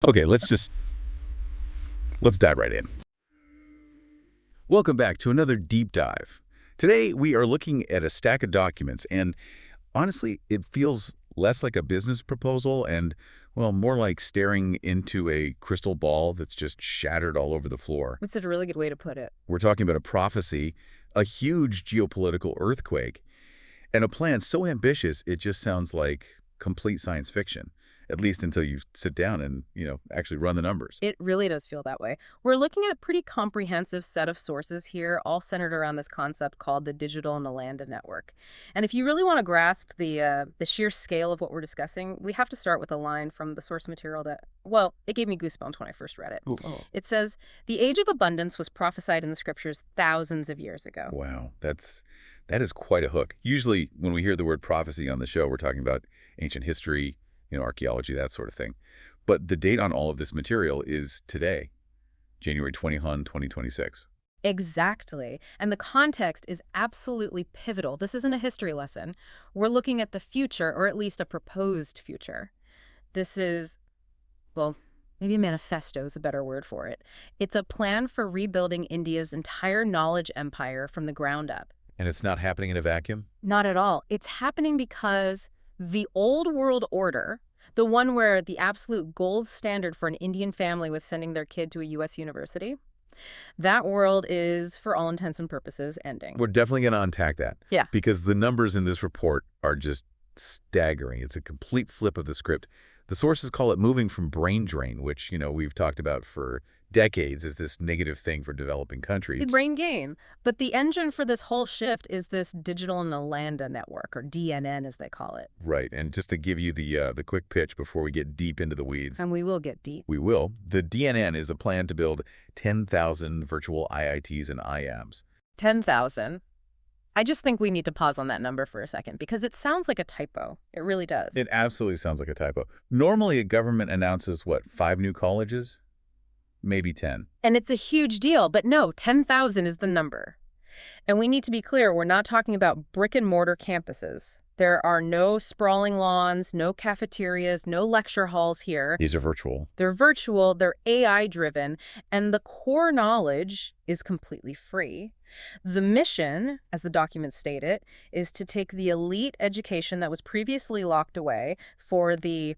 Okay, let's dive right in. Welcome back to another deep dive. Today, we are looking at a stack of documents, and honestly, it feels less like a business proposal and, well, more like staring into a crystal ball that's just shattered all over the floor. That's a really good way to put it. We're talking about a prophecy, a huge geopolitical earthquake, and a plan so ambitious it just sounds like complete science fiction, at least until you sit down and, actually run the numbers. It really does feel that way. We're looking at a pretty comprehensive set of sources here, all centered around this concept called the Digital Nalanda Network. And if you really want to grasp the sheer scale of what we're discussing, we have to start with a line from the source material that, well, it gave me goosebumps when I first read it. Ooh. Oh. It says, "The age of abundance was prophesied in the scriptures thousands of years ago." Wow, that is quite a hook. Usually when we hear the word prophecy on the show, we're talking about ancient history, archaeology, that sort of thing. But the date on all of this material is today, January 20, 2026. Exactly. And the context is absolutely pivotal. This isn't a history lesson. We're looking at the future, or at least a proposed future. This is, well, maybe a manifesto is a better word for it. It's a plan for rebuilding India's entire knowledge empire from the ground up. And it's not happening in a vacuum? Not at all. It's happening because the old world order, the one where the absolute gold standard for an Indian family was sending their kid to a U.S. university, that world is, for all intents and purposes, ending. We're definitely going to unpack that. Yeah. Because the numbers in this report are just staggering. It's a complete flip of the script. The sources call it moving from brain drain, which, we've talked about for decades as this negative thing for developing countries. The brain gain. But the engine for this whole shift is this Digital Nalanda Network, or DNN as they call it. Right. And just to give you the quick pitch before we get deep into the weeds. And we will get deep. We will. The DNN is a plan to build 10,000 virtual IITs and IAMs. 10,000. I just think we need to pause on that number for a second because it sounds like a typo. It really does. It absolutely sounds like a typo. Normally, a government announces, 5 new colleges? Maybe 10. And it's a huge deal, but no, 10,000 is the number. And we need to be clear, we're not talking about brick and mortar campuses. There are no sprawling lawns, no cafeterias, no lecture halls here. These are virtual. They're virtual, they're AI-driven, and the core knowledge is completely free. The mission, as the document stated, is to take the elite education that was previously locked away for the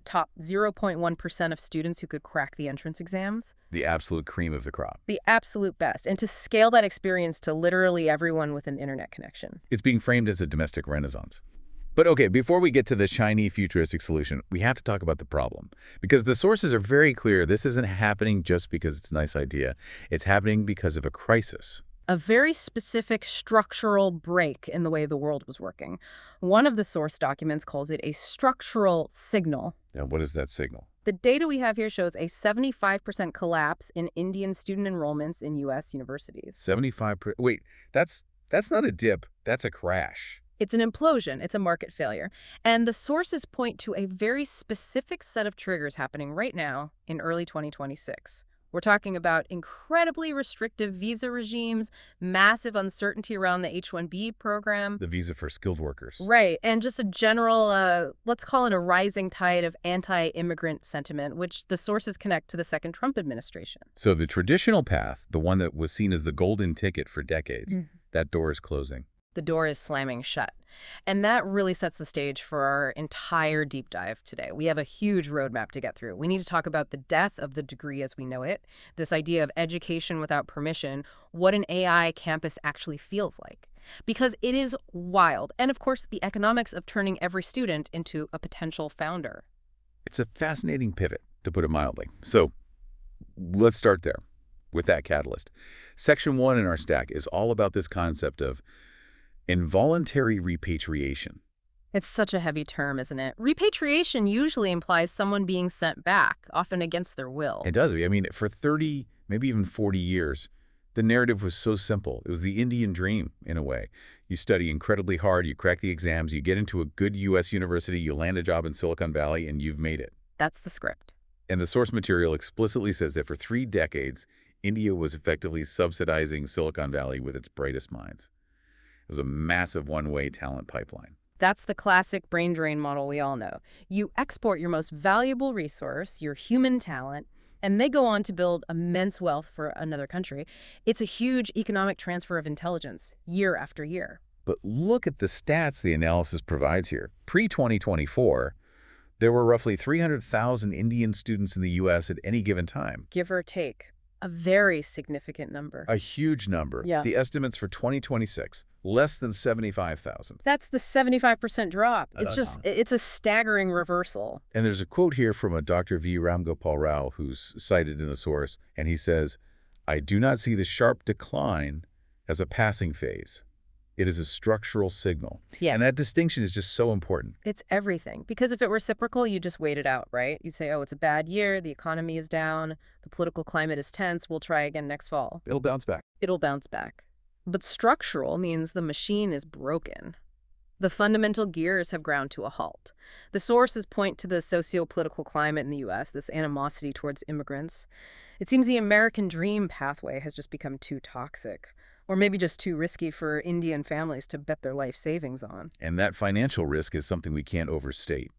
top 0.1% of students who could crack the entrance exams? The absolute cream of the crop. The absolute best. And to scale that experience to literally everyone with an internet connection. It's being framed as a domestic renaissance. But okay, before we get to the shiny futuristic solution, we have to talk about the problem. Because the sources are very clear, this isn't happening just because it's a nice idea. It's happening because of a crisis. A very specific structural break in the way the world was working. One of the source documents calls it a structural signal. Now, what is that signal? The data we have here shows a 75% collapse in Indian student enrollments in U.S. universities. 75%? Wait, that's not a dip. That's a crash. It's an implosion. It's a market failure. And the sources point to a very specific set of triggers happening right now in early 2026. We're talking about incredibly restrictive visa regimes, massive uncertainty around the H-1B program. The visa for skilled workers. Right, and just a general, let's call it a rising tide of anti-immigrant sentiment, which the sources connect to the second Trump administration. So the traditional path, the one that was seen as the golden ticket for decades, that door is closing. The door is slamming shut. And that really sets the stage for our entire deep dive today. We have a huge roadmap to get through. We need to talk about the death of the degree as we know it, this idea of education without permission, what an AI campus actually feels like. Because it is wild. And of course, the economics of turning every student into a potential founder. It's a fascinating pivot, to put it mildly. So let's start there with that catalyst. Section 1 in our stack is all about this concept of involuntary repatriation. It's such a heavy term, isn't it? Repatriation usually implies someone being sent back, often against their will. It does. I mean, for 30, maybe even 40 years, the narrative was so simple. It was the Indian dream, in a way. You study incredibly hard, you crack the exams, you get into a good U.S. university, you land a job in Silicon Valley, and you've made it. That's the script. And the source material explicitly says that for 3 decades, India was effectively subsidizing Silicon Valley with its brightest minds. It was a massive one-way talent pipeline. That's the classic brain drain model we all know. You export your most valuable resource, your human talent, and they go on to build immense wealth for another country. It's a huge economic transfer of intelligence, year after year. But look at the stats the analysis provides here. Pre-2024, there were roughly 300,000 Indian students in the U.S. at any given time. Give or take. A very significant number. A huge number. Yeah. The estimates for 2026, less than 75,000. That's the 75% drop. It's a staggering reversal. And there's a quote here from a Dr. V. Ramgopal Rao, who's cited in the source, and he says, "I do not see the sharp decline as a passing phase. It is a structural signal." Yeah. And that distinction is just so important. It's everything. Because if it were reciprocal, you just wait it out, right? You'd say, oh, it's a bad year, the economy is down, the political climate is tense, we'll try again next fall. It'll bounce back. It'll bounce back. But structural means the machine is broken. The fundamental gears have ground to a halt. The sources point to the socio-political climate in the U.S., this animosity towards immigrants. It seems the American dream pathway has just become too toxic. Or maybe just too risky for Indian families to bet their life savings on. And that financial risk is something we can't overstate.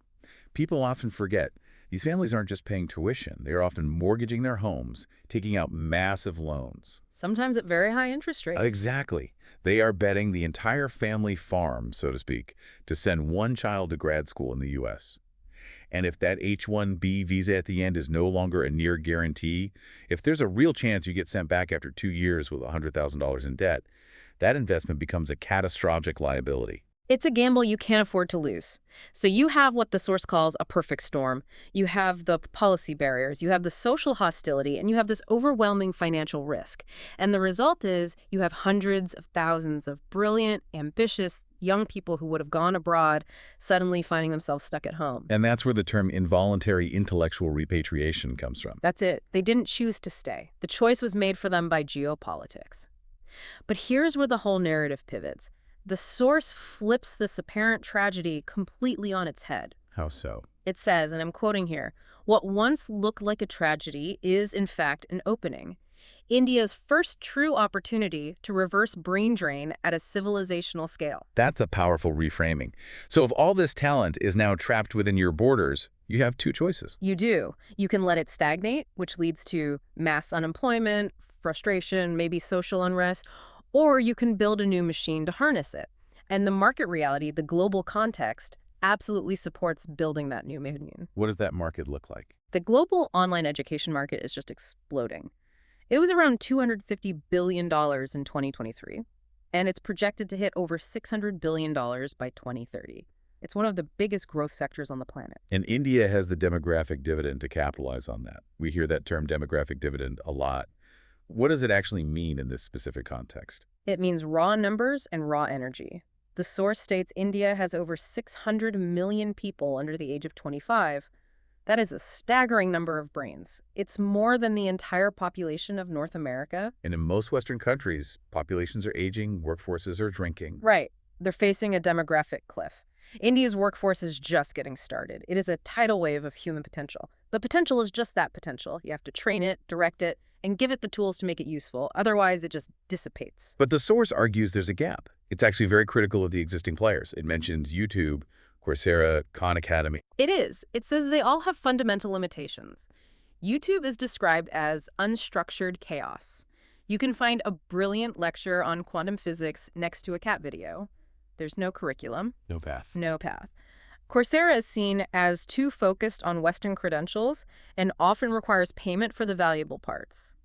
People often forget these families aren't just paying tuition. They are often mortgaging their homes, taking out massive loans. Sometimes at very high interest rates. Exactly. They are betting the entire family farm, so to speak, to send one child to grad school in the U.S. And if that H-1B visa at the end is no longer a near guarantee, if there's a real chance you get sent back after 2 years with $100,000 in debt, that investment becomes a catastrophic liability. It's a gamble you can't afford to lose. So you have what the source calls a perfect storm. You have the policy barriers, you have the social hostility, and you have this overwhelming financial risk. And the result is you have hundreds of thousands of brilliant, ambitious, young people who would have gone abroad suddenly finding themselves stuck at home. And that's where the term involuntary intellectual repatriation comes from. That's it. They didn't choose to stay. The choice was made for them by geopolitics. But here's where the whole narrative pivots. The source flips this apparent tragedy completely on its head. How so? It says, and I'm quoting here, "What once looked like a tragedy is, in fact, an opening. India's first true opportunity to reverse brain drain at a civilizational scale." That's a powerful reframing. So if all this talent is now trapped within your borders, you have two choices. You do. You can let it stagnate, which leads to mass unemployment, frustration, maybe social unrest, or you can build a new machine to harness it. And the market reality, the global context, absolutely supports building that new machine. What does that market look like? The global online education market is just exploding. It was around $250 billion in 2023, and it's projected to hit over $600 billion by 2030. It's one of the biggest growth sectors on the planet. And India has the demographic dividend to capitalize on that. We hear that term demographic dividend a lot. What does it actually mean in this specific context? It means raw numbers and raw energy. The source states India has over 600 million people under the age of 25. That is a staggering number of brains. It's more than the entire population of North America. And in most Western countries, populations are aging, workforces are shrinking. Right. They're facing a demographic cliff. India's workforce is just getting started. It is a tidal wave of human potential. But potential is just that potential. You have to train it, direct it, and give it the tools to make it useful. Otherwise, it just dissipates. But the source argues there's a gap. It's actually very critical of the existing players. It mentions YouTube, Coursera, Khan Academy. It is. It says they all have fundamental limitations. YouTube is described as unstructured chaos. You can find a brilliant lecture on quantum physics next to a cat video. There's no curriculum. No path. No path. Coursera is seen as too focused on Western credentials and often requires payment for the valuable parts.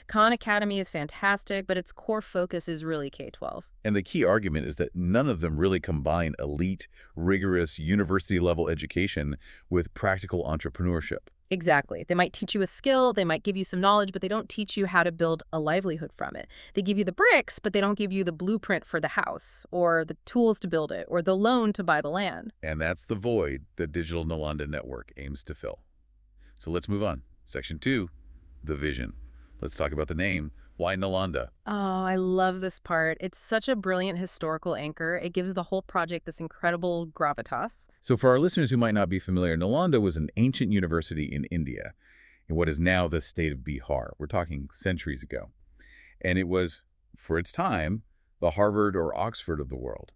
Khan Academy is fantastic, but its core focus is really K-12. And the key argument is that none of them really combine elite, rigorous, university-level education with practical entrepreneurship. Exactly. They might teach you a skill, they might give you some knowledge, but they don't teach you how to build a livelihood from it. They give you the bricks, but they don't give you the blueprint for the house, or the tools to build it, or the loan to buy the land. And that's the void the Digital Nalanda Network aims to fill. So let's move on. Section 2, the vision. Let's talk about the name. Why Nalanda? Oh, I love this part. It's such a brilliant historical anchor. It gives the whole project this incredible gravitas. So for our listeners who might not be familiar, Nalanda was an ancient university in India, in what is now the state of Bihar. We're talking centuries ago. And it was, for its time, the Harvard or Oxford of the world.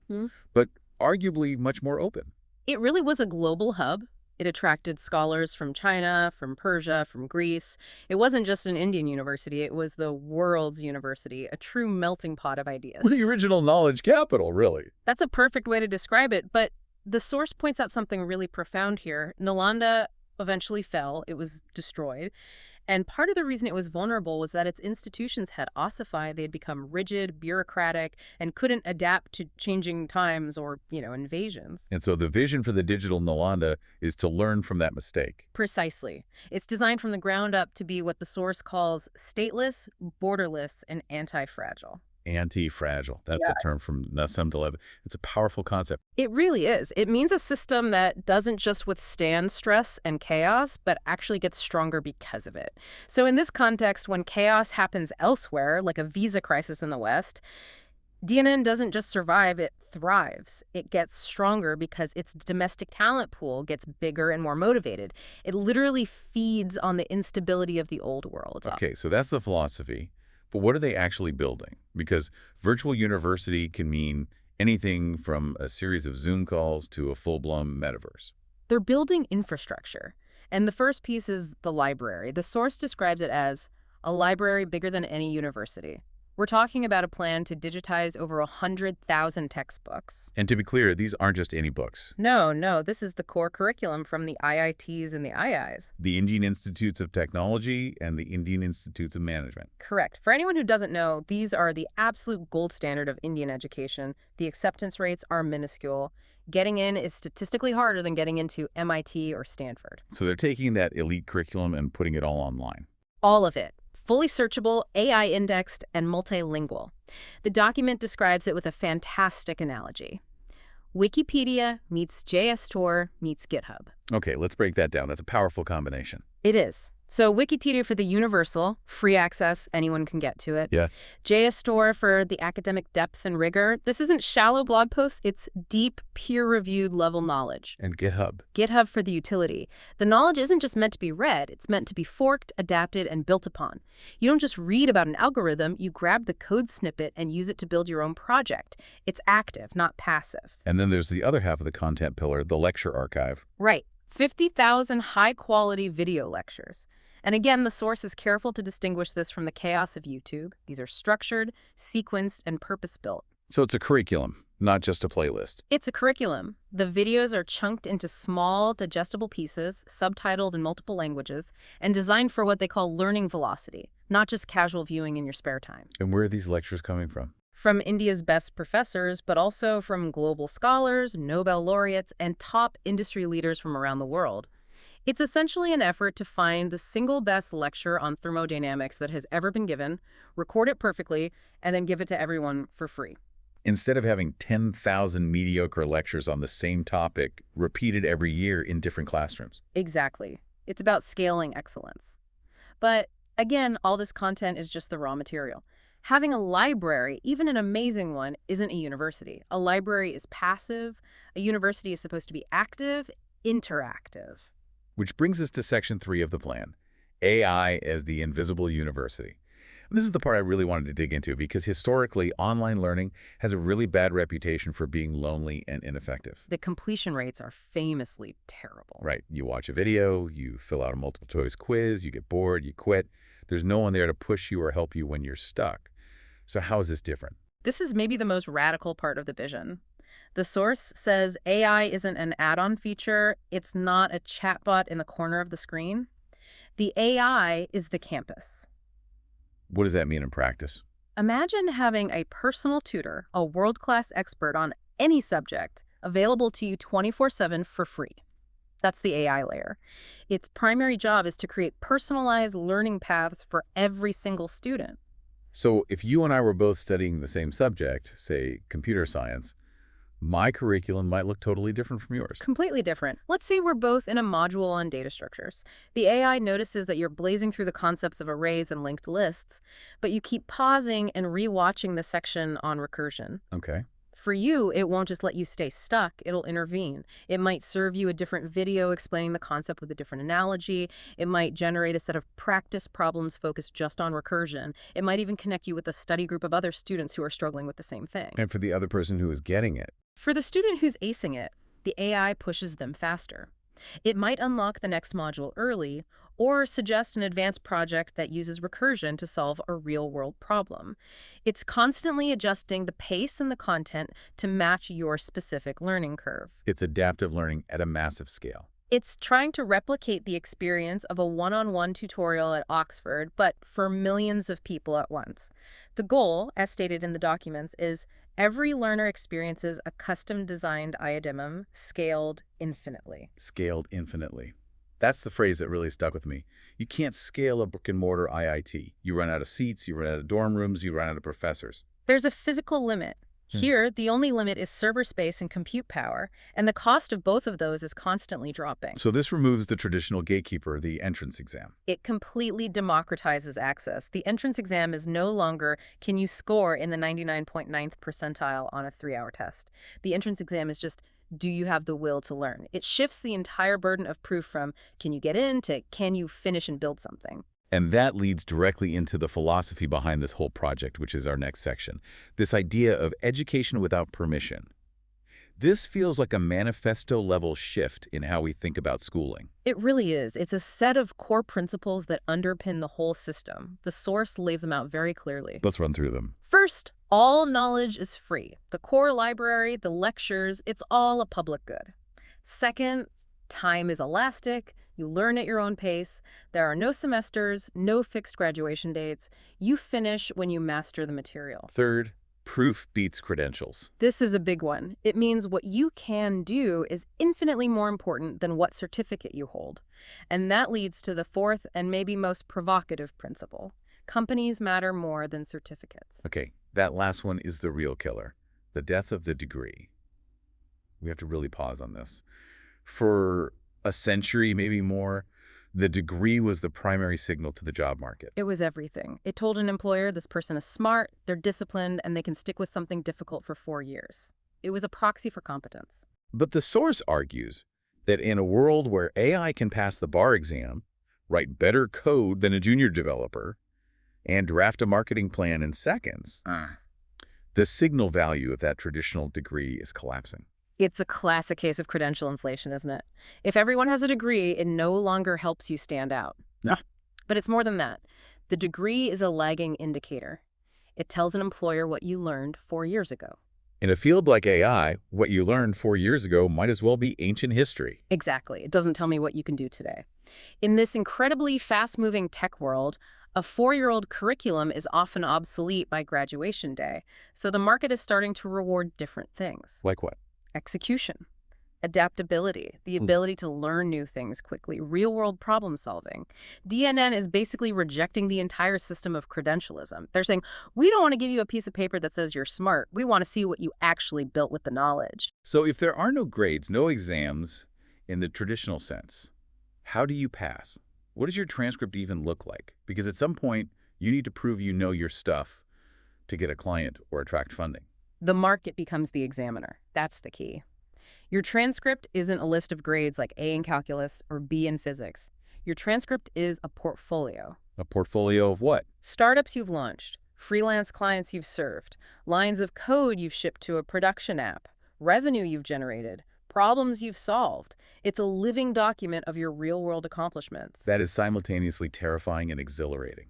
But arguably much more open. It really was a global hub. It attracted scholars from China, from Persia, from Greece. It wasn't just an Indian university, it was the world's university, a true melting pot of The ideas. original knowledge capital, really. That's a perfect way to describe it, but the source points out something really profound here. Nalanda eventually fell, it was destroyed. And part of the reason it was vulnerable was that its institutions had ossified. They had become rigid, bureaucratic, and couldn't adapt to changing times or, invasions. And so the vision for the Digital Nalanda is to learn from that mistake. Precisely. It's designed from the ground up to be what the source calls stateless, borderless, and anti-fragile. Anti-fragile. That's a term from Nassim Taleb. It's a powerful concept. It really is. It means a system that doesn't just withstand stress and chaos, but actually gets stronger because of it. So in this context, when chaos happens elsewhere, like a visa crisis in the West, DNN doesn't just survive, it thrives. It gets stronger because its domestic talent pool gets bigger and more motivated. It literally feeds on the instability of the old world. Okay, so that's the philosophy. But what are they actually building? Because virtual university can mean anything from a series of Zoom calls to a full-blown metaverse. They're building infrastructure. And the first piece is the library. The source describes it as a library bigger than any university. We're talking about a plan to digitize over 100,000 textbooks. And to be clear, these aren't just any books. No, this is the core curriculum from the IITs and the IIs. The Indian Institutes of Technology and the Indian Institutes of Management. Correct. For anyone who doesn't know, these are the absolute gold standard of Indian education. The acceptance rates are minuscule. Getting in is statistically harder than getting into MIT or Stanford. So they're taking that elite curriculum and putting it all online. All of it. Fully searchable, AI-indexed, and multilingual. The document describes it with a fantastic analogy. Wikipedia meets JSTOR meets GitHub. Okay, let's break that down. That's a powerful combination. It is. So Wikipedia for the universal, free access, anyone can get to it. Yeah. JSTOR for the academic depth and rigor. This isn't shallow blog posts, it's deep, peer-reviewed level knowledge. And GitHub. GitHub for the utility. The knowledge isn't just meant to be read, it's meant to be forked, adapted, and built upon. You don't just read about an algorithm, you grab the code snippet and use it to build your own project. It's active, not passive. And then there's the other half of the content pillar, the lecture archive. Right. 50,000 high-quality video lectures. And again, the source is careful to distinguish this from the chaos of YouTube. These are structured, sequenced, and purpose-built. So it's a curriculum, not just a playlist. It's a curriculum. The videos are chunked into small, digestible pieces, subtitled in multiple languages, and designed for what they call learning velocity, not just casual viewing in your spare time. And where are these lectures coming from? From India's best professors, but also from global scholars, Nobel laureates, and top industry leaders from around the world. It's essentially an effort to find the single best lecture on thermodynamics that has ever been given, record it perfectly, and then give it to everyone for free. Instead of having 10,000 mediocre lectures on the same topic repeated every year in different classrooms. Exactly. It's about scaling excellence. But again, all this content is just the raw material. Having a library, even an amazing one, isn't a university. A library is passive. A university is supposed to be active, interactive. Which brings us to Section 3 of the plan, AI as the invisible university. This is the part I really wanted to dig into because historically, online learning has a really bad reputation for being lonely and ineffective. The completion rates are famously terrible. Right. You watch a video, you fill out a multiple choice quiz, you get bored, you quit. There's no one there to push you or help you when you're stuck. So how is this different? This is maybe the most radical part of the vision. The source says AI isn't an add-on feature. It's not a chatbot in the corner of the screen. The AI is the campus. What does that mean in practice? Imagine having a personal tutor, a world-class expert on any subject, available to you 24/7 for free. That's the AI layer. Its primary job is to create personalized learning paths for every single student. So if you and I were both studying the same subject, say computer science, my curriculum might look totally different from yours. Completely different. Let's say we're both in a module on data structures. The AI notices that you're blazing through the concepts of arrays and linked lists, but you keep pausing and rewatching the section on recursion. Okay. For you, it won't just let you stay stuck, it'll intervene. It might serve you a different video explaining the concept with a different analogy. It might generate a set of practice problems focused just on recursion. It might even connect you with a study group of other students who are struggling with the same thing. And for the other person who is getting it, For the student who's acing it, the AI pushes them faster. It might unlock the next module early or suggest an advanced project that uses recursion to solve a real-world problem. It's constantly adjusting the pace and the content to match your specific learning curve. It's adaptive learning at a massive scale. It's trying to replicate the experience of a one-on-one tutorial at Oxford, but for millions of people at once. The goal, as stated in the documents, is every learner experiences a custom-designed iodemum scaled infinitely. Scaled infinitely. That's the phrase that really stuck with me. You can't scale a brick-and-mortar IIT. You run out of seats, you run out of dorm rooms, you run out of professors. There's a physical limit. Here, the only limit is server space and compute power, and the cost of both of those is constantly dropping. So this removes the traditional gatekeeper, the entrance exam. It completely democratizes access. The entrance exam is no longer, can you score in the 99.9th percentile on a 3-hour test? The entrance exam is just, do you have the will to learn? It shifts the entire burden of proof from, can you get in, to can you finish and build something? And that leads directly into the philosophy behind this whole project, which is our next section. This idea of education without permission. This feels like a manifesto-level shift in how we think about schooling. It really is. It's a set of core principles that underpin the whole system. The source lays them out very clearly. Let's run through them. First, all knowledge is free. The core library, the lectures, it's all a public good. Second, time is elastic. You learn at your own pace. There are no semesters, no fixed graduation dates. You finish when you master the material. Third, proof beats credentials. This is a big one. It means what you can do is infinitely more important than what certificate you hold. And that leads to the fourth and maybe most provocative principle. Companies matter more than certificates. Okay, that last one is the real killer. The death of the degree. We have to really pause on this. For a century, maybe more, the degree was the primary signal to the job market. It was everything. It told an employer this person is smart, they're disciplined, and they can stick with something difficult for 4 years. It was a proxy for competence. But the source argues that in a world where AI can pass the bar exam, write better code than a junior developer, and draft a marketing plan in seconds, the signal value of that traditional degree is collapsing. It's a classic case of credential inflation, isn't it? If everyone has a degree, it no longer helps you stand out. No. But it's more than that. The degree is a lagging indicator. It tells an employer what you learned 4 years ago. In a field like AI, what you learned 4 years ago might as well be ancient history. Exactly. It doesn't tell me what you can do today. In this incredibly fast-moving tech world, a 4-year-old curriculum is often obsolete by graduation day, so the market is starting to reward different things. Like what? Execution, adaptability, the ability to learn new things quickly, real-world problem solving. DNN is basically rejecting the entire system of credentialism. They're saying, we don't want to give you a piece of paper that says you're smart. We want to see what you actually built with the knowledge. So if there are no grades, no exams in the traditional sense, how do you pass? What does your transcript even look like? Because at some point, you need to prove you know your stuff to get a client or attract funding. The market becomes the examiner. That's the key. Your transcript isn't a list of grades like A in calculus or B in physics. Your transcript is a portfolio. A portfolio of what? Startups you've launched, freelance clients you've served, lines of code you've shipped to a production app, revenue you've generated, problems you've solved. It's a living document of your real-world accomplishments. That is simultaneously terrifying and exhilarating.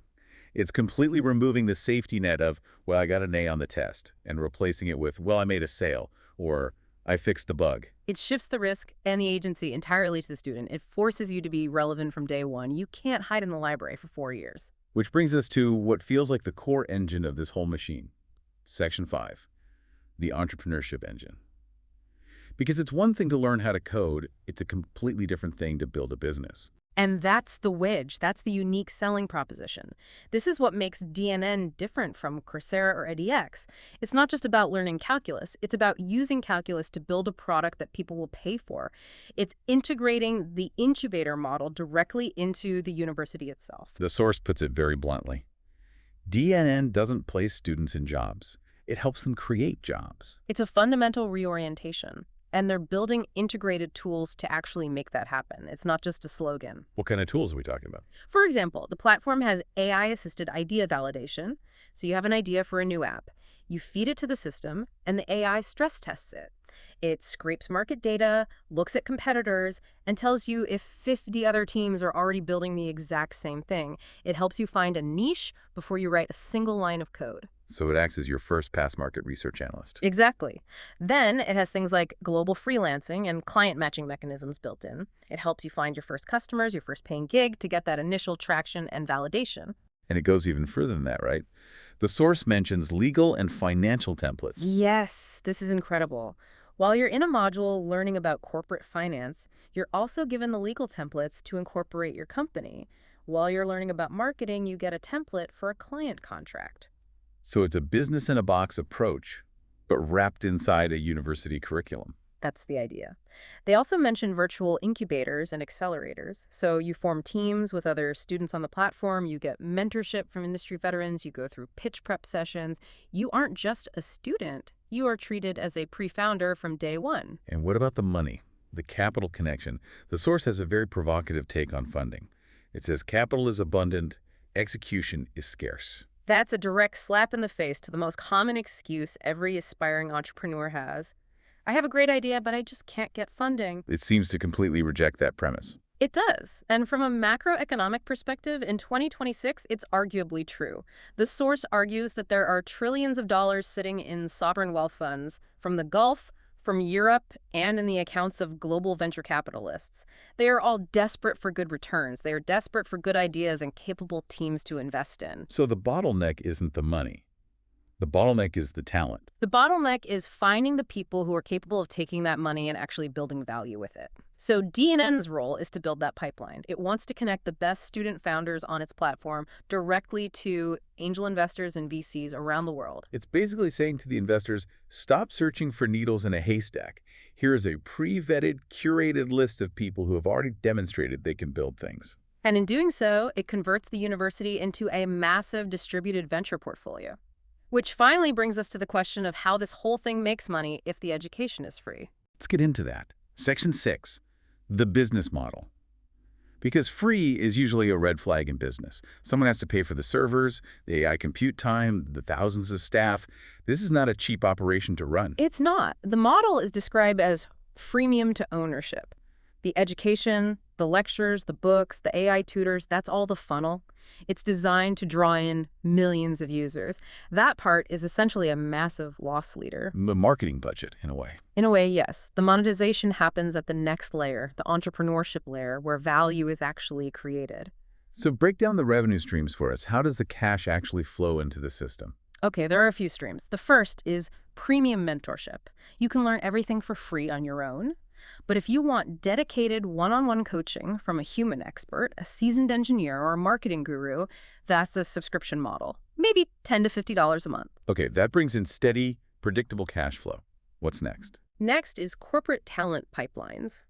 It's completely removing the safety net of, well, I got an A on the test, and replacing it with, well, I made a sale, or I fixed the bug. It shifts the risk and the agency entirely to the student. It forces you to be relevant from day one. You can't hide in the library for 4 years. Which brings us to what feels like the core engine of this whole machine. Section 5, the entrepreneurship engine. Because it's one thing to learn how to code, it's a completely different thing to build a business. And that's the wedge. That's the unique selling proposition. This is what makes DNN different from Coursera or edX. It's not just about learning calculus. It's about using calculus to build a product that people will pay for. It's integrating the incubator model directly into the university itself. The source puts it very bluntly. DNN doesn't place students in jobs. It helps them create jobs. It's a fundamental reorientation. And they're building integrated tools to actually make that happen. It's not just a slogan. What kind of tools are we talking about? For example, the platform has AI-assisted idea validation. So you have an idea for a new app. You feed it to the system, and the AI stress tests it. It scrapes market data, looks at competitors, and tells you if 50 other teams are already building the exact same thing. It helps you find a niche before you write a single line of code. So it acts as your first pass market research analyst. Exactly. Then it has things like global freelancing and client matching mechanisms built in. It helps you find your first customers, your first paying gig to get that initial traction and validation. And it goes even further than that, right? The source mentions legal and financial templates. Yes, this is incredible. While you're in a module learning about corporate finance, you're also given the legal templates to incorporate your company. While you're learning about marketing, you get a template for a client contract. So it's a business-in-a-box approach, but wrapped inside a university curriculum. That's the idea. They also mention virtual incubators and accelerators. So you form teams with other students on the platform, you get mentorship from industry veterans, you go through pitch prep sessions. You aren't just a student, you are treated as a pre-founder from day one. And what about the money, the capital connection? The source has a very provocative take on funding. It says capital is abundant, execution is scarce. That's a direct slap in the face to the most common excuse every aspiring entrepreneur has. I have a great idea, but I just can't get funding. It seems to completely reject that premise. It does. And from a macroeconomic perspective, in 2026, it's arguably true. The source argues that there are trillions of dollars sitting in sovereign wealth funds from the Gulf, from Europe, and in the accounts of global venture capitalists. They are all desperate for good returns. They are desperate for good ideas and capable teams to invest in. So the bottleneck isn't the money. The bottleneck is the talent. The bottleneck is finding the people who are capable of taking that money and actually building value with it. So DNN's role is to build that pipeline. It wants to connect the best student founders on its platform directly to angel investors and VCs around the world. It's basically saying to the investors, stop searching for needles in a haystack. Here is a pre-vetted, curated list of people who have already demonstrated they can build things. And in doing so, it converts the university into a massive distributed venture portfolio. Which finally brings us to the question of how this whole thing makes money if the education is free. Let's get into that. Section 6, the business model. Because free is usually a red flag in business. Someone has to pay for the servers, the AI compute time, the thousands of staff. This is not a cheap operation to run. It's not. The model is described as freemium to ownership. The education, the lectures, the books, the AI tutors, that's all the funnel. It's designed to draw in millions of users. That part is essentially a massive loss leader. A marketing budget, in a way. In a way, yes. The monetization happens at the next layer, the entrepreneurship layer, where value is actually created. So break down the revenue streams for us. How does the cash actually flow into the system? Okay, there are a few streams. The first is premium mentorship. You can learn everything for free on your own. But if you want dedicated one-on-one coaching from a human expert, a seasoned engineer, or a marketing guru, that's a subscription model. Maybe $10 to $50 a month. Okay, that brings in steady, predictable cash flow. What's next? Next is corporate talent pipelines.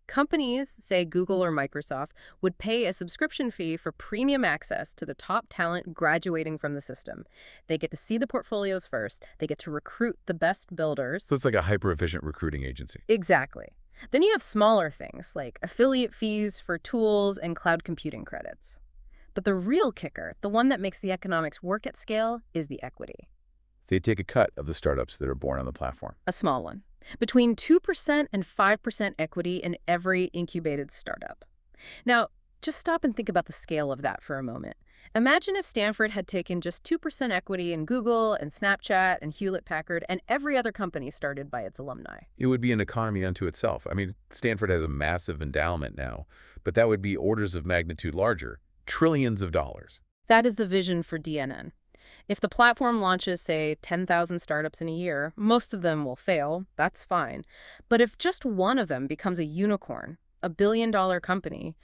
Companies, say Google or Microsoft, would pay a subscription fee for premium access to the top talent graduating from the system. They get to see the portfolios first. They get to recruit the best builders. So it's like a hyper-efficient recruiting agency. Exactly. Then you have smaller things like affiliate fees for tools and cloud computing credits. But the real kicker, the one that makes the economics work at scale, is the equity. They take a cut of the startups that are born on the platform. A small one. Between 2% and 5% equity in every incubated startup. Now, just stop and think about the scale of that for a moment. Imagine if Stanford had taken just 2% equity in Google and Snapchat and Hewlett-Packard and every other company started by its alumni. It would be an economy unto itself. I mean, Stanford has a massive endowment now, but that would be orders of magnitude larger, trillions of dollars. That is the vision for DNN. If the platform launches, say, 10,000 startups in a year, most of them will fail. That's fine. But if just one of them becomes a unicorn, a billion-dollar company,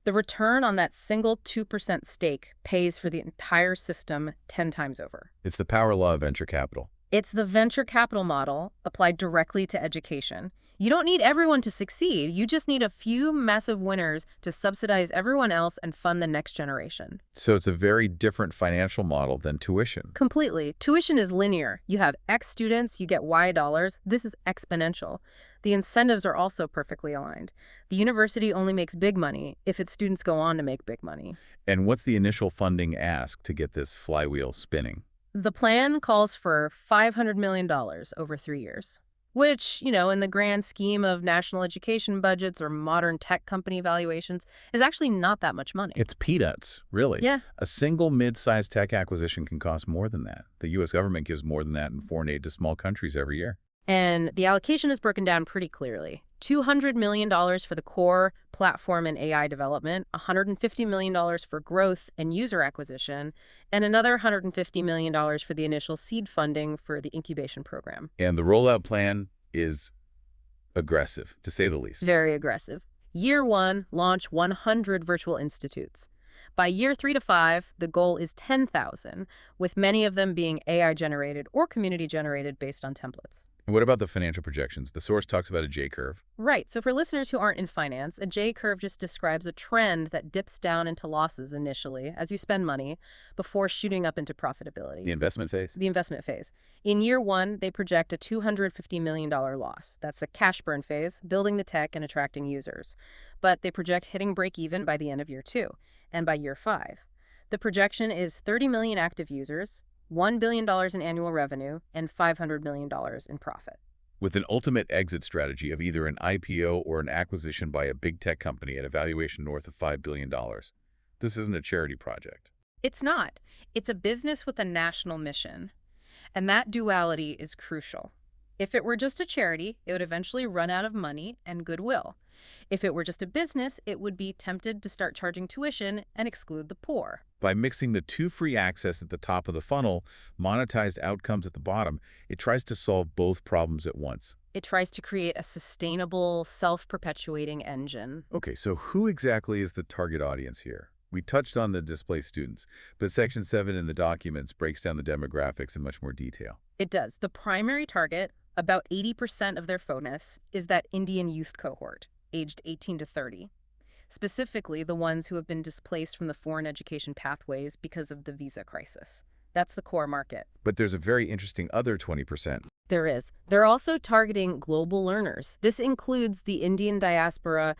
the return on that single 2% stake pays for the entire system 10 times over. It's the power law of venture capital. It's the venture capital model applied directly to education. You don't need everyone to succeed. You just need a few massive winners to subsidize everyone else and fund the next generation. So it's a very different financial model than tuition. Completely. Tuition is linear. You have X students, you get Y dollars. This is exponential. The incentives are also perfectly aligned. The university only makes big money if its students go on to make big money. And what's the initial funding ask to get this flywheel spinning? The plan calls for $500 million over 3 years, which, in the grand scheme of national education budgets or modern tech company valuations, is actually not that much money. It's peanuts, really. Yeah. A single mid-sized tech acquisition can cost more than that. The U.S. government gives more than that in foreign aid to small countries every year. And the allocation is broken down pretty clearly. $200 million for the core platform and AI development, $150 million for growth and user acquisition, and another $150 million for the initial seed funding for the incubation program. And the rollout plan is aggressive, to say the least. Very aggressive. Year 1, launch 100 virtual institutes. By year 3 to 5, the goal is 10,000, with many of them being AI-generated or community-generated based on templates. And what about the financial projections? The source talks about a J-curve. Right. So for listeners who aren't in finance, a J-curve just describes a trend that dips down into losses initially as you spend money before shooting up into profitability. The investment phase? The investment phase. In year 1, they project a $250 million loss. That's the cash burn phase, building the tech and attracting users. But they project hitting break even by the end of year 2 and by year 5. The projection is 30 million active users, $1 billion in annual revenue, and $500 million in profit. With an ultimate exit strategy of either an IPO or an acquisition by a big tech company at a valuation north of $5 billion. This isn't a charity project. It's not. It's a business with a national mission. And that duality is crucial. If it were just a charity, it would eventually run out of money and goodwill. If it were just a business, it would be tempted to start charging tuition and exclude the poor. By mixing the two free access at the top of the funnel, monetized outcomes at the bottom, it tries to solve both problems at once. It tries to create a sustainable, self-perpetuating engine. Okay, so who exactly is the target audience here? We touched on the displaced students, but Section 7 in the documents breaks down the demographics in much more detail. It does. The primary target, about 80% of their focus, is that Indian youth cohort, aged 18 to 30. Specifically, the ones who have been displaced from the foreign education pathways because of the visa crisis. That's the core market. But there's a very interesting other 20%. There is. They're also targeting global learners. This includes the Indian diaspora,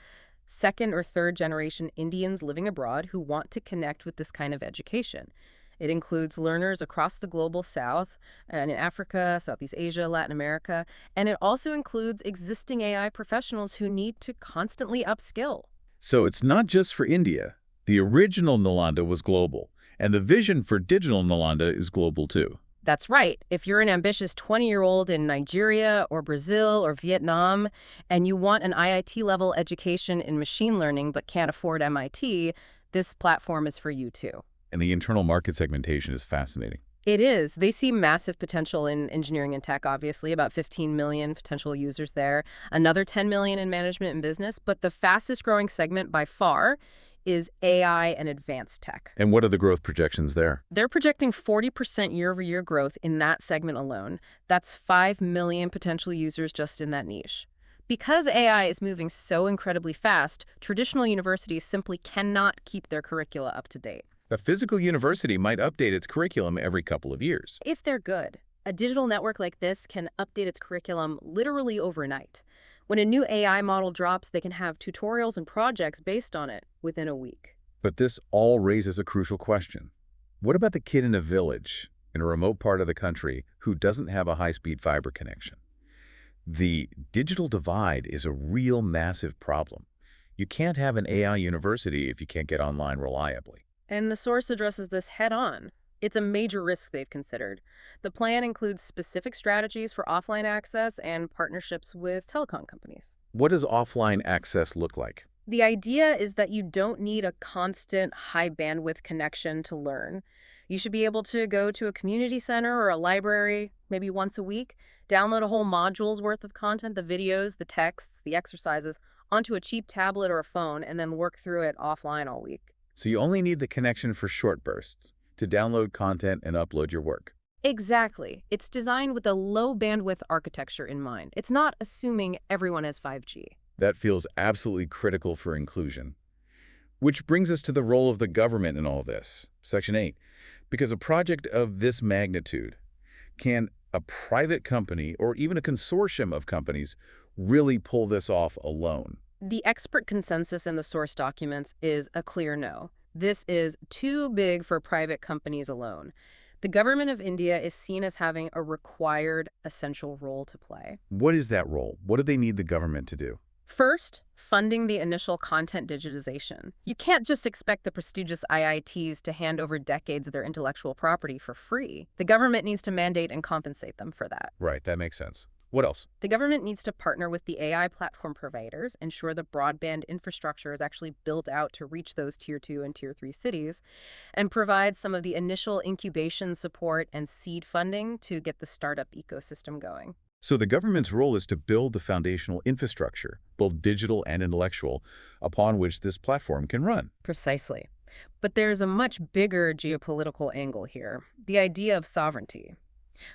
second or third generation Indians living abroad who want to connect with this kind of education. It includes learners across the global south and in Africa, Southeast Asia, Latin America, and it also includes existing AI professionals who need to constantly upskill. So it's not just for India. The original Nalanda was global, and the vision for Digital Nalanda is global too. That's right. If you're an ambitious 20-year-old in Nigeria or Brazil or Vietnam, and you want an IIT-level education in machine learning but can't afford MIT, this platform is for you too. And the internal market segmentation is fascinating. It is. They see massive potential in engineering and tech, obviously, about 15 million potential users there, another 10 million in management and business, but the fastest growing segment by far is AI and advanced tech. And what are the growth projections there? They're projecting 40% year-over-year growth in that segment alone. That's 5 million potential users just in that niche. Because AI is moving so incredibly fast, traditional universities simply cannot keep their curricula up to date. A physical university might update its curriculum every couple of years. If they're good, a digital network like this can update its curriculum literally overnight. When a new AI model drops, they can have tutorials and projects based on it within a week. But this all raises a crucial question. What about the kid in a village, in a remote part of the country, who doesn't have a high-speed fiber connection? The digital divide is a real massive problem. You can't have an AI university if you can't get online reliably. And the source addresses this head-on. It's a major risk they've considered. The plan includes specific strategies for offline access and partnerships with telecom companies. What does offline access look like? The idea is that you don't need a constant high-bandwidth connection to learn. You should be able to go to a community center or a library maybe once a week, download a whole module's worth of content, the videos, the texts, the exercises, onto a cheap tablet or a phone, and then work through it offline all week. So you only need the connection for short bursts, to download content and upload your work. Exactly. It's designed with a low bandwidth architecture in mind. It's not assuming everyone has 5G. That feels absolutely critical for inclusion. Which brings us to the role of the government in all this, Section 8. Because a project of this magnitude, can a private company or even a consortium of companies really pull this off alone? The expert consensus in the source documents is a clear no. This is too big for private companies alone. The government of India is seen as having a required essential role to play. What is that role? What do they need the government to do? First, funding the initial content digitization. You can't just expect the prestigious IITs to hand over decades of their intellectual property for free. The government needs to mandate and compensate them for that. Right, that makes sense. What else? The government needs to partner with the AI platform providers, ensure the broadband infrastructure is actually built out to reach those Tier 2 and Tier 3 cities, and provide some of the initial incubation support and seed funding to get the startup ecosystem going. So the government's role is to build the foundational infrastructure, both digital and intellectual, upon which this platform can run. Precisely. But there's a much bigger geopolitical angle here, the idea of sovereignty.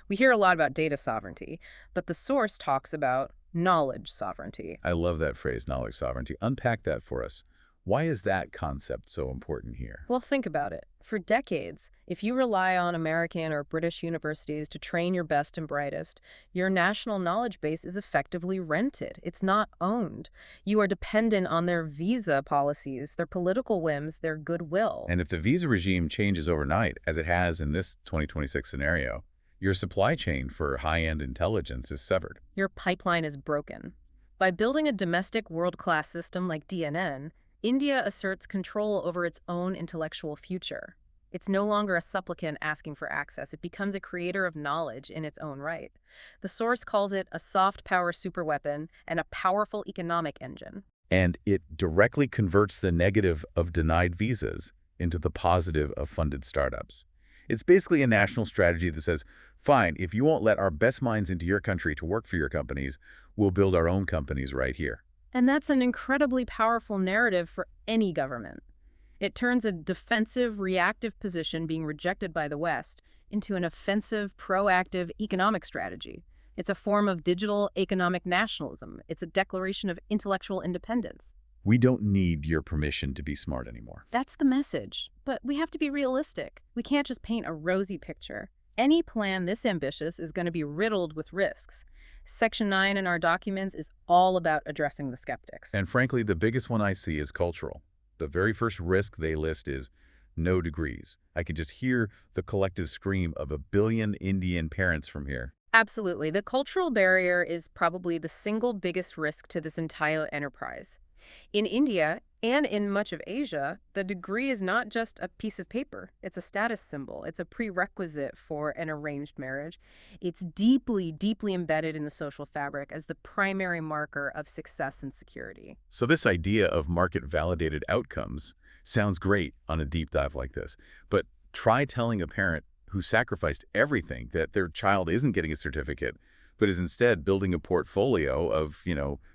We hear a lot about data sovereignty, but the source talks about knowledge sovereignty. I love that phrase, knowledge sovereignty. Unpack that for us. Why is that concept so important here? Well, think about it. For decades, if you rely on American or British universities to train your best and brightest, your national knowledge base is effectively rented. It's not owned. You are dependent on their visa policies, their political whims, their goodwill. And if the visa regime changes overnight, as it has in this 2026 scenario, your supply chain for high-end intelligence is severed. Your pipeline is broken. By building a domestic world-class system like DNN, India asserts control over its own intellectual future. It's no longer a supplicant asking for access. It becomes a creator of knowledge in its own right. The source calls it a soft power superweapon and a powerful economic engine. And it directly converts the negative of denied visas into the positive of funded startups. It's basically a national strategy that says, fine, if you won't let our best minds into your country to work for your companies, we'll build our own companies right here. And that's an incredibly powerful narrative for any government. It turns a defensive, reactive position being rejected by the West into an offensive, proactive economic strategy. It's a form of digital economic nationalism. It's a declaration of intellectual independence. We don't need your permission to be smart anymore. That's the message. But we have to be realistic. We can't just paint a rosy picture. Any plan this ambitious is going to be riddled with risks. Section 9 in our documents is all about addressing the skeptics. And frankly, the biggest one I see is cultural. The very first risk they list is no degrees. I could just hear the collective scream of 1 billion Indian parents from here. Absolutely. The cultural barrier is probably the single biggest risk to this entire enterprise. In India and in much of Asia, the degree is not just a piece of paper. It's a status symbol. It's a prerequisite for an arranged marriage. It's deeply, deeply embedded in the social fabric as the primary marker of success and security. So this idea of market-validated outcomes sounds great on a deep dive like this. But try telling a parent who sacrificed everything that their child isn't getting a certificate, but is instead building a portfolio of,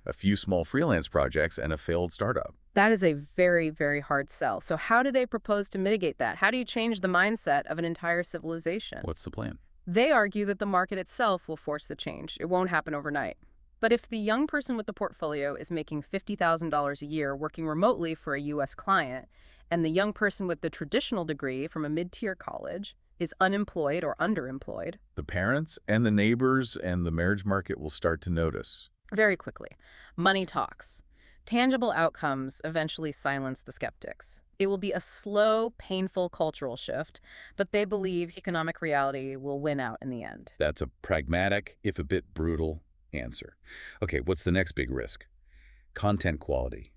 a few small freelance projects and a failed startup. That is a very, very hard sell. So how do they propose to mitigate that? How do you change the mindset of an entire civilization? What's the plan? They argue that the market itself will force the change. It won't happen overnight. But if the young person with the portfolio is making $50,000 a year working remotely for a U.S. client, and the young person with the traditional degree from a mid-tier college is unemployed or underemployed, The parents and the neighbors and the marriage market will start to notice. very quickly, money talks. Tangible outcomes eventually silence the skeptics. It will be a slow, painful cultural shift, but they believe economic reality will win out in the end. That's a pragmatic, if a bit brutal, answer. Okay, what's the next big risk? Content quality.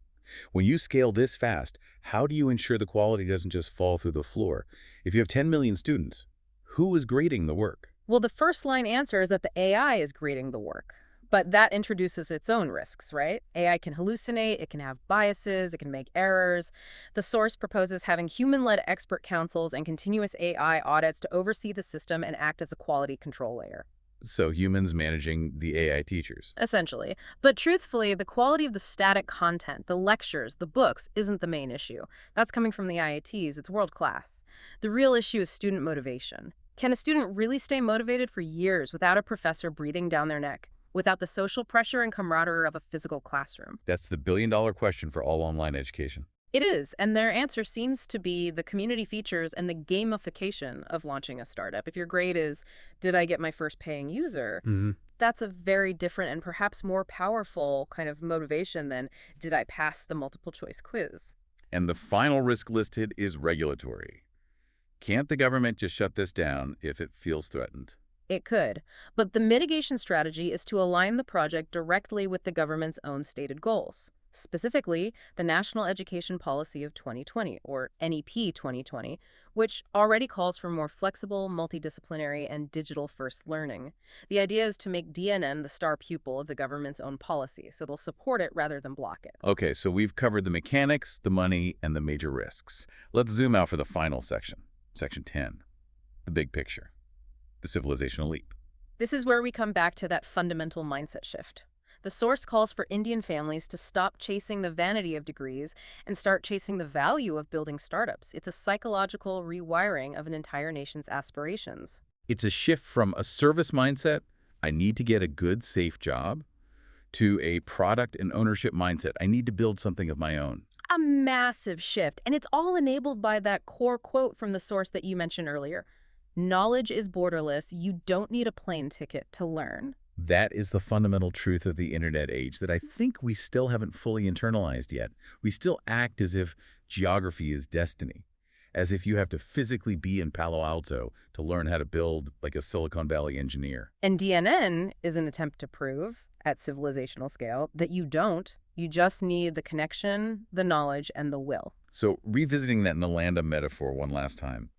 When you scale this fast, how do you ensure the quality doesn't just fall through the floor? If you have 10 million students, who is grading the work? Well, the first line answer is that the AI is grading the work. But that introduces its own risks, right? AI can hallucinate, it can have biases, it can make errors. The source proposes having human-led expert councils and continuous AI audits to oversee the system and act as a quality control layer. So humans managing the AI teachers. Essentially. But truthfully, the quality of the static content, the lectures, the books, isn't the main issue. That's coming from the IITs. It's world-class. The real issue is student motivation. Can a student really stay motivated for years without a professor breathing down their neck? Without the social pressure and camaraderie of a physical classroom? That's the billion-dollar question for all online education. It is, and their answer seems to be the community features and the gamification of launching a startup. If your grade is, did I get my first paying user? That's a very different and perhaps more powerful kind of motivation than, did I pass the multiple choice quiz? And the final risk listed is regulatory. Can't the government just shut this down if it feels threatened? It could, but the mitigation strategy is to align the project directly with the government's own stated goals. Specifically, the National Education Policy of 2020, or NEP 2020, which already calls for more flexible, multidisciplinary, and digital-first learning. The idea is to make DNN the star pupil of the government's own policy, so they'll support it rather than block it. Okay, so we've covered the mechanics, the money, and the major risks. Let's zoom out for the final section, Section 10, the big picture, the civilizational leap. This is where we come back to that fundamental mindset shift. The source calls for Indian families to stop chasing the vanity of degrees and start chasing the value of building startups. It's a psychological rewiring of an entire nation's aspirations. It's a shift from a service mindset, I need to get a good, safe job, to a product and ownership mindset, I need to build something of my own. A massive shift, and it's all enabled by that core quote from the source that you mentioned earlier. Knowledge is borderless. You don't need a plane ticket to learn. That is the fundamental truth of the internet age that I think we still haven't fully internalized yet. We still act as if geography is destiny, as if you have to physically be in Palo Alto to learn how to build like a Silicon Valley engineer. And DNN is an attempt to prove, at civilizational scale, that you don't. You just need the connection, the knowledge, and the will. So revisiting that Nalanda metaphor one last time,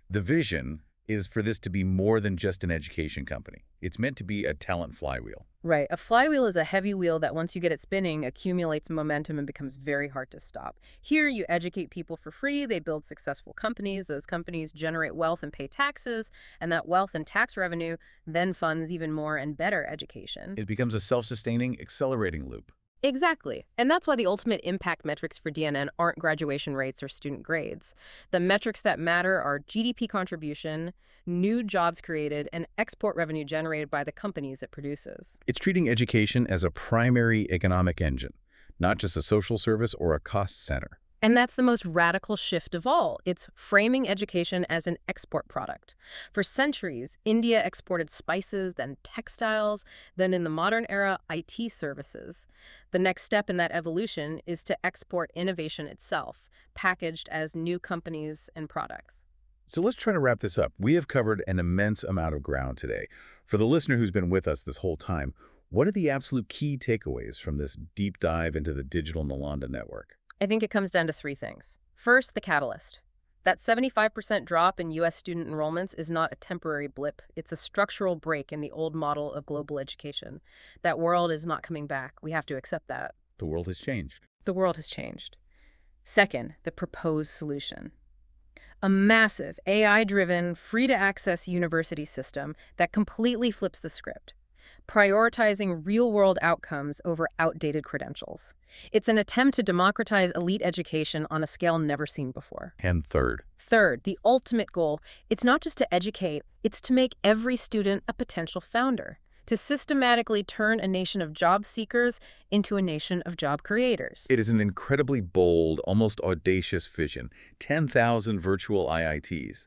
the vision is for this to be more than just an education company. It's meant to be a talent flywheel. Right. A flywheel is a heavy wheel that once you get it spinning, accumulates momentum and becomes very hard to stop. Here, you educate people for free. They build successful companies. Those companies generate wealth and pay taxes. And that wealth and tax revenue then funds even more and better education. It becomes a self-sustaining, accelerating loop. Exactly. And that's why the ultimate impact metrics for DNN aren't graduation rates or student grades. The metrics that matter are GDP contribution, new jobs created, and export revenue generated by the companies it produces. It's treating education as a primary economic engine, not just a social service or a cost center. And that's the most radical shift of all. It's framing education as an export product. For centuries, India exported spices, then textiles, then in the modern era, IT services. The next step in that evolution is to export innovation itself, packaged as new companies and products. So let's try to wrap this up. We have covered an immense amount of ground today. For the listener who's been with us this whole time, what are the absolute key takeaways from this deep dive into the Digital Nalanda Network? I think it comes down to three things. First, the catalyst. That 75% drop in U.S. student enrollments is not a temporary blip. It's a structural break in the old model of global education. That world is not coming back. We have to accept that. The world has changed. The world has changed. Second, the proposed solution. A massive, AI-driven, free-to-access university system that completely flips the script, prioritizing real-world outcomes over outdated credentials. It's an attempt to democratize elite education on a scale never seen before. And third, The ultimate goal, it's not just to educate, it's to make every student a potential founder, to systematically turn a nation of job seekers into a nation of job creators. it is an incredibly bold, almost audacious vision. 10,000 virtual IITs.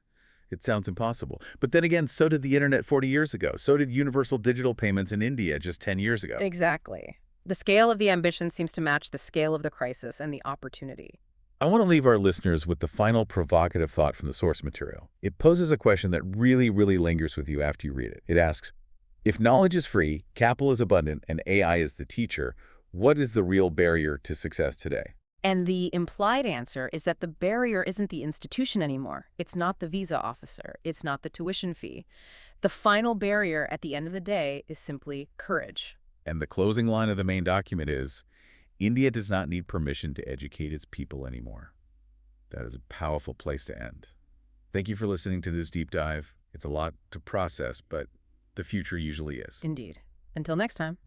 It sounds impossible. But then again, so did the internet 40 years ago. So did universal digital payments in India just 10 years ago. Exactly. The scale of the ambition seems to match the scale of the crisis and the opportunity. I want to leave our listeners with the final provocative thought from the source material. It poses a question that really lingers with you after you read it. It asks, if knowledge is free, capital is abundant, and AI is the teacher, what is the real barrier to success today? And the implied answer is that the barrier isn't the institution anymore. It's not the visa officer. It's not the tuition fee. The final barrier at the end of the day is simply courage. And the closing line of the main document is, India does not need permission to educate its people anymore. That is a powerful place to end. Thank you for listening to this deep dive. It's a lot to process, but the future usually is. Indeed. Until next time.